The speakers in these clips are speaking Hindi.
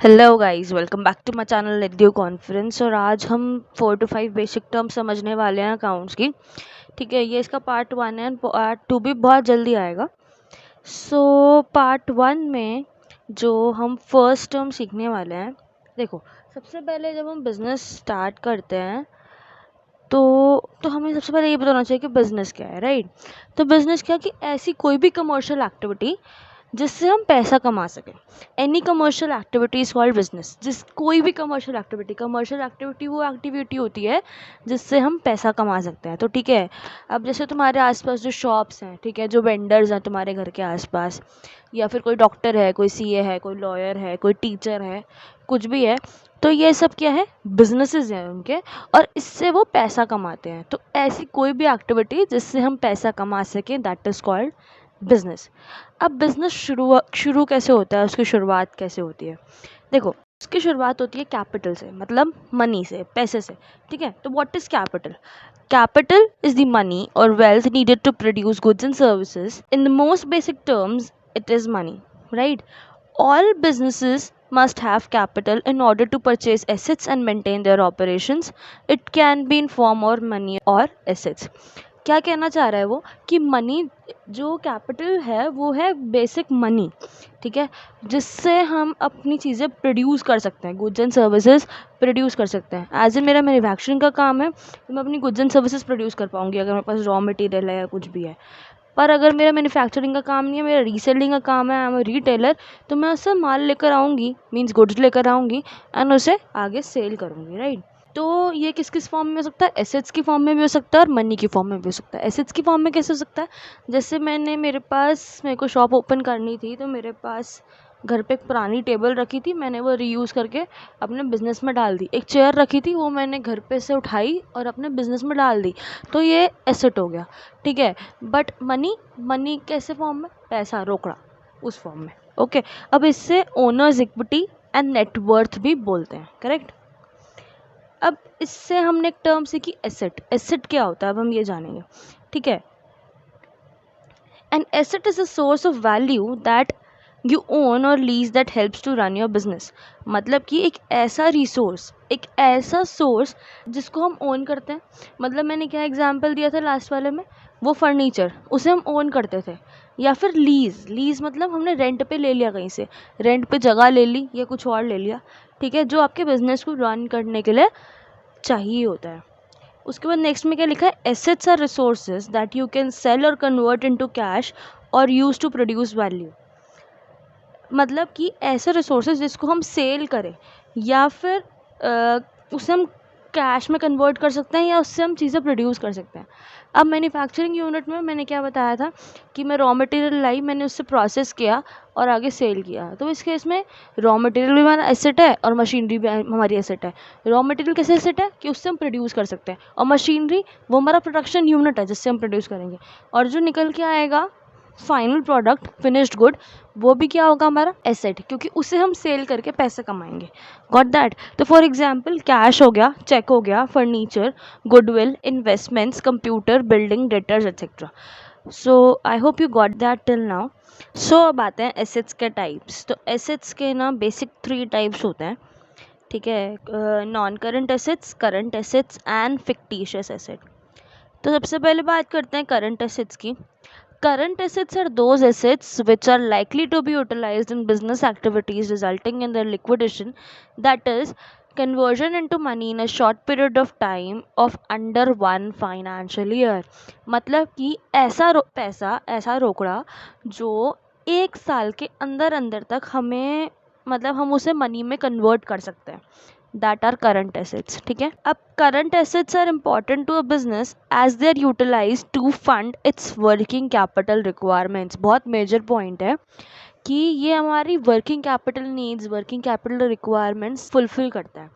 Hello guys, welcome back to my channel Edu Conference. और आज हम 4 to 5 बेसिक टर्म समझने वाले हैं अकाउंट्स की। ठीक है, ये इसका पार्ट 1 है, पार्ट 2 भी बहुत जल्दी आएगा। सो पार्ट 1 में जो हम फर्स्ट टर्म सीखने वाले हैं, देखो सबसे पहले जब हम बिज़नेस स्टार्ट करते हैं तो हमें सबसे पहले ये बताना चाहिए कि बिज़नेस क्या है, राइट। तो बिज़नेस क्या कि ऐसी कोई भी कमर्शियल एक्टिविटी जिससे हम पैसा कमा सकें। Any commercial activity is called business. कोई भी कमर्शियल एक्टिविटी वो एक्टिविटी होती है जिससे हम पैसा कमा सकते हैं। तो ठीक है, अब जैसे तुम्हारे आसपास जो शॉप्स हैं, ठीक है, जो वेंडर्स हैं तुम्हारे घर के आसपास, या फिर कोई डॉक्टर है, कोई सीए है, कोई लॉयर है, कोई टीचर है, कुछ भी है, तो ये सब क्या है, बिजनेसेस हैं उनके, और इससे वो पैसा कमाते हैं। तो ऐसी कोई भी एक्टिविटी जिससे हम पैसा कमा सकें, दैट इज़ कॉल्ड बिजनेस। अब बिजनेस शुरू कैसे होता है, उसकी शुरुआत कैसे होती है? देखो, उसकी शुरुआत होती है कैपिटल से, मतलब मनी से, पैसे से। ठीक है, तो what is capital? Capital is the money or wealth needed to produce goods and services. In the most basic terms it is money, right. All businesses must have capital in order to purchase assets and maintain their operations. It can be in form or money or assets. क्या कहना चाह रहा है वो कि मनी, जो कैपिटल है वो है बेसिक मनी, ठीक है, जिससे हम अपनी चीज़ें प्रोड्यूस कर सकते हैं, गुड्स एंड सर्विसेज प्रोड्यूस कर सकते हैं। एज ए मेरा मैन्युफैक्चरिंग का काम है तो मैं अपनी गुड्स एंड सर्विसेज प्रोड्यूस कर पाऊँगी अगर मेरे पास रॉ मटेरियल है या कुछ भी है। पर अगर मेरा मैन्युफैक्चरिंग का काम नहीं है, मेरा रीसेलिंग का काम है, आई एम रिटेलर, तो मैं उससे माल लेकर आऊँगी, मीन्स गुड्स लेकर आऊँगी एंड उसे आगे सेल करूँगी, राइट। तो ये किस किस फॉर्म में हो सकता है? एसेट्स की फॉर्म में भी हो सकता है और मनी की फॉर्म में भी हो सकता है। एसेट्स की फॉर्म में कैसे हो सकता है? जैसे मेरे को शॉप ओपन करनी थी, तो मेरे पास घर पे एक पुरानी टेबल रखी थी, मैंने वो रीयूज़ करके अपने बिज़नेस में डाल दी। एक चेयर रखी थी, वो मैंने घर पे से उठाई और अपने बिज़नेस में डाल दी, तो ये एसेट हो गया, ठीक है। बट मनी कैसे फॉर्म में? पैसा, रोकड़ा, उस फॉर्म में। ओके, अब इससे ओनर्स इक्विटी एंड नेटवर्थ भी बोलते हैं, करेक्ट। अब इससे हमने एक टर्म सीखी, एसेट। एसेट क्या होता है अब हम ये जानेंगे, ठीक है। An asset is a source of value that you own or lease that helps to run your business. मतलब कि एक ऐसा रिसोर्स, एक ऐसा सोर्स जिसको हम ओन करते हैं। मतलब मैंने क्या एग्जांपल दिया था लास्ट वाले में, वो फर्नीचर, उसे हम ओन करते थे। या फिर लीज मतलब हमने रेंट पे ले लिया, कहीं से रेंट पे जगह ले ली या कुछ और ले लिया, ठीक है, जो आपके बिजनेस को रन करने के लिए चाहिए होता है। उसके बाद नेक्स्ट में क्या लिखा है? Assets are resources that you can sell or convert into cash or use to produce value. मतलब कि ऐसे रिसोर्सेज जिसको हम सेल करें या फिर उसे हम कैश में कन्वर्ट कर सकते हैं या उससे हम चीज़ें प्रोड्यूस कर सकते हैं। अब मैन्युफैक्चरिंग यूनिट में मैंने क्या बताया था कि मैं रॉ मटेरियल लाई, मैंने उससे प्रोसेस किया और आगे सेल किया। तो इस केस में रॉ मटेरियल भी हमारा एसेट है और मशीनरी भी हमारी एसेट है। रॉ मटेरियल कैसे एसेट है कि उससे हम प्रोड्यूस कर सकते हैं, और मशीनरी वो हमारा प्रोडक्शन यूनिट है जिससे हम प्रोड्यूस करेंगे। और जो निकल के आएगा फाइनल प्रोडक्ट, फिनिश्ड गुड, वो भी क्या होगा? हमारा एसेट, क्योंकि उसे हम सेल करके पैसे कमाएंगे। Got that? तो फॉर एग्जांपल कैश हो गया, चेक हो गया, furniture, goodwill, investments, computer, building, debtors etcetera. So I hope you got that till now. So अब आते हैं एसेट्स के टाइप्स। तो एसेट्स के ना बेसिक 3 टाइप्स होते हैं, ठीक है। Non current assets and fictitious asset. तो सबसे पहले बात करते हैं करंट एसेट्स की। Current assets are those assets which are likely to be utilized in business activities resulting in their liquidation, that is, conversion into money in a short period of time of under 1 financial year। मतलब कि पैसा, ऐसा रोकड़ा जो 1 साल के अंदर अंदर तक हमें, मतलब हम उसे मनी में कन्वर्ट कर सकते हैं, दैट आर करंट एसेट्स, ठीक है। अब current assets are important to a business as they are utilize to fund its working capital requirements. बहुत मेजर पॉइंट है कि ये हमारी working capital needs, working capital requirements fulfil करता है।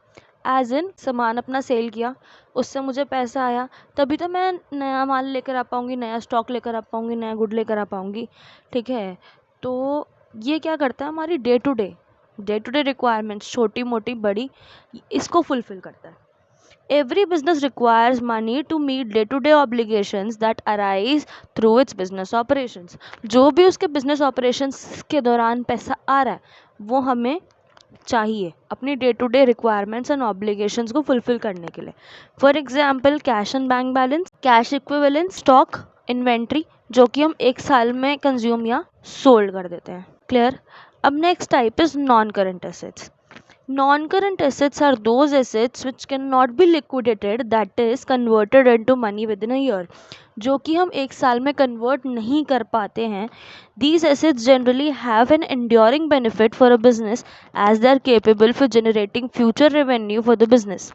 एज इन, सामान अपना सेल किया, उससे मुझे पैसा आया, तभी तो मैं नया माल लेकर आ पाऊँगी, नया स्टॉक लेकर आ पाऊँगी, नया गुड लेकर आ पाऊँगी, ठीक है। तो ये क्या करता है? हमारी डे टू डे रिक्वायरमेंट्स, छोटी मोटी बड़ी, इसको फुलफिल करता है। Every business requires money to meet day to day obligations that arise through its business operations. जो भी उसके बिजनेस ऑपरेशंस के दौरान पैसा आ रहा है वो हमें चाहिए अपनी day to day requirements and obligations को फुलफिल करने के लिए। For example cash and bank balance, cash equivalent, stock, inventory, जो कि हम एक साल में कंज्यूम या सोल्ड कर देते हैं। क्लियर? अब next type is non current assets. Non-current assets are those assets which cannot be liquidated, that is converted into money within a year, जो कि हम एक साल में कन्वर्ट नहीं कर पाते हैं। These assets generally have an enduring benefit for a business as they are capable for generating future revenue for the business.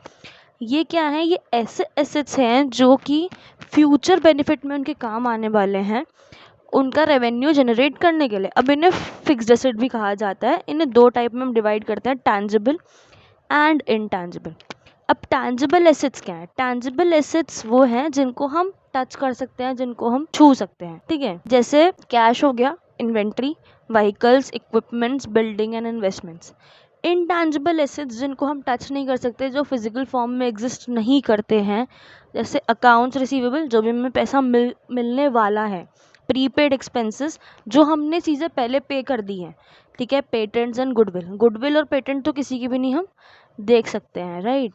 ये क्या है? ये ऐसे एसेट्स हैं जो कि फ्यूचर बेनिफिट में उनके काम आने वाले हैं, उनका रेवेन्यू जनरेट करने के लिए। अब इन्हें फिक्स्ड एसेट भी कहा जाता है। इन्हें दो टाइप में हम डिवाइड करते हैं, टैंजिबल एंड इनटैंजिबल। अब टैंजिबल एसेट्स क्या है? टैंजिबल एसेट्स वो हैं जिनको हम टच कर सकते हैं, जिनको हम छू सकते हैं, ठीक है? जैसे कैश हो गया, inventory, vehicles, equipments, building and investments. Intangible assets जिनको हम टच नहीं कर सकते, जो फिजिकल फॉर्म में एग्जिस्ट नहीं करते हैं, जैसे अकाउंट्स रिसीवेबल, जो भी हमें पैसा मिलने वाला है, प्रीपेड एक्सपेंसेस, जो हमने चीज़ें पहले पे कर दी हैं, ठीक है? पेटेंट्स एंड गुडविल और पेटेंट तो किसी की भी नहीं हम देख सकते हैं, राइट?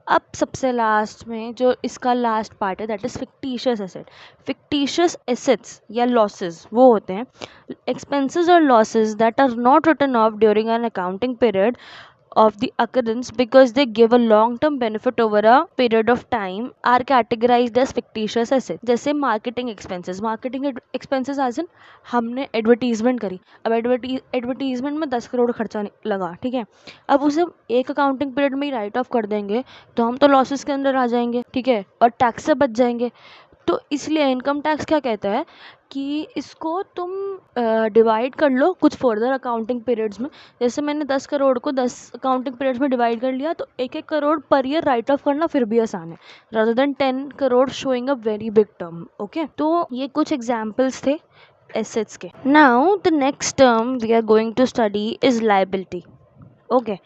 अब सबसे लास्ट में जो इसका लास्ट पार्ट है, that is fictitious asset. Fictitious assets या लॉसेस वो होते हैं एक्सपेंसेस और losses that are not written off during an accounting period of the occurrence because they give a long term benefit over a period of time are categorized as fictitious assets. जैसे मार्केटिंग एक्सपेंसेस आज हमने एडवर्टीजमेंट करी, अब एडवर्टीजमेंट में 10 करोड़ खर्चा लगा, ठीक है? अब उसे एक अकाउंटिंग पीरियड में ही राइट ऑफ कर देंगे तो हम तो लॉसेस के अंदर आ जाएंगे, ठीक है? और टैक्स से बच जाएंगे। तो इसलिए इनकम टैक्स क्या कहता है कि इसको तुम डिवाइड कर लो कुछ फर्दर अकाउंटिंग पीरियड्स में। जैसे मैंने 10 करोड़ को 10 अकाउंटिंग पीरियड्स में डिवाइड कर लिया, तो 1-1 crore per year right of करना फिर भी आसान है, rather than 10 crore showing a very big term. Okay, तो ये कुछ एग्जाम्पल्स थे एसेट्स के। Now the next term we are going to study is liability. Okay,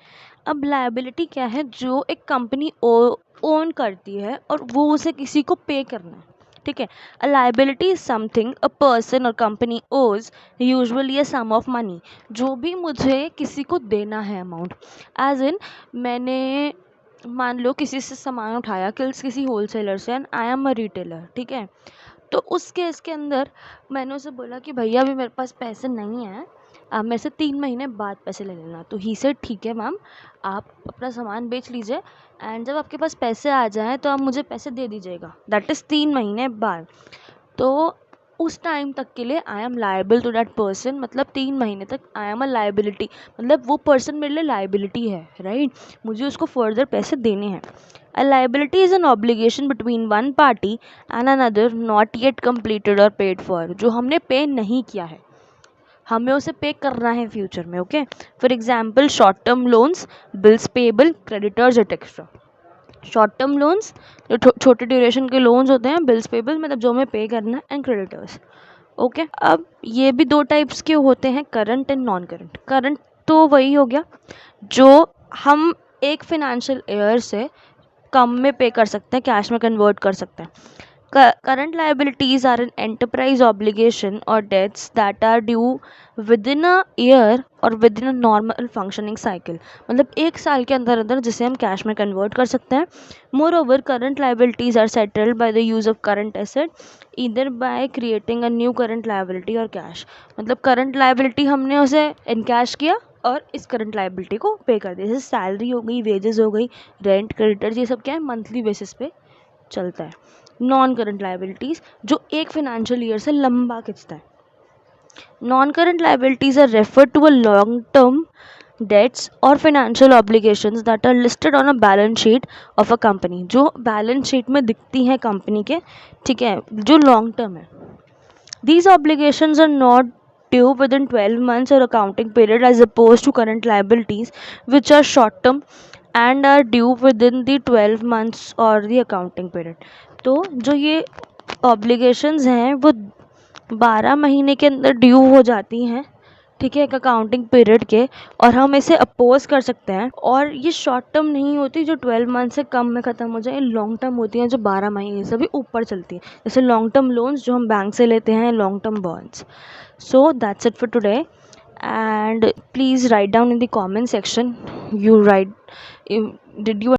अब लायबिलिटी क्या है? जो एक कंपनी ओन करती है और वो उसे किसी को पे करना है, ठीक है? A liability is something a person or company owes, usually a sum of money, जो भी मुझे किसी को देना है अमाउंट। एज इन मैंने मान लो किसी से सामान उठाया, किसी होलसेलर से, and I am a retailer, ठीक है? तो उस केस के अंदर मैंने उसे बोला कि भैया अभी मेरे पास पैसे नहीं हैं, आप मेरे से 3 महीने बाद पैसे ले लेना। तो ही से ठीक है मैम, आप अपना सामान बेच लीजिए एंड जब आपके पास पैसे आ जाएं तो आप मुझे पैसे दे दीजिएगा, दैट इज़ 3 महीने बाद। तो उस टाइम तक के लिए I am liable to that person, मतलब 3 महीने तक आई एम अ लायबिलिटी, मतलब वो पर्सन मेरे लिए लायबिलिटी है, राइट? मुझे उसको फर्दर पैसे देने हैं। A liability is an obligation between one party and another not yet completed or paid for, जो हमने पे नहीं किया है, हमें उसे पे करना है फ्यूचर में। Okay, for example short term loans, bills payable, creditors etcetera. Short term loans जो छोटे ड्यूरेशन के लोन्स होते हैं, बिल्स पेबल मतलब जो हमें पे करना है, एंड क्रेडिटर्स। ओके, अब ये भी दो टाइप्स के होते हैं, current and non current. Current तो वही हो गया जो हम एक फिनेंशियल ईयर से कम में पे कर सकते हैं, कैश में कन्वर्ट कर सकते हैं। Current liabilities are an enterprise obligation or debts that are due within a year or within a normal functioning cycle, मतलब एक साल के अंदर अंदर जिसे हम कैश में कन्वर्ट कर सकते हैं। Moreover, current liabilities are settled by the use of current asset, either by creating a new current liability or cash, मतलब current liability हमने उसे इनकैश किया और इस करंट लाइबिलिटी को पे कर दिया। जैसे सैलरी हो गई, वेजेस हो गई, रेंट, क्रेडिटर्स, ये सब क्या है, मंथली बेसिस पे चलता है। नॉन करंट लाइबिलिटीज़ जो एक फिनेंशियल ईयर से लंबा खिंचता है। Non current liabilities are refer to a long term debts or financial obligations that are listed on a balance sheet of a company, जो बैलेंस शीट में दिखती हैं कंपनी के, ठीक है, जो लॉन्ग टर्म है। These obligations are not due within 12 months or accounting period as opposed to current liabilities which are short term and are due within the 12 months or the accounting period. तो जो ये obligations हैं वो 12 महीने के अंदर ड्यू हो जाती हैं, ठीक है, एक अकाउंटिंग पीरियड के, और हम इसे अपोज कर सकते हैं। और ये शॉर्ट टर्म नहीं होती जो 12 मंथ से कम में ख़त्म हो जाए, लॉन्ग टर्म होती हैं जो 12 महीने से भी ऊपर चलती हैं, जैसे लॉन्ग टर्म लोन्स जो हम बैंक से लेते हैं, long term bonds. So that's it for today. and please write down in the comment section, you write, did you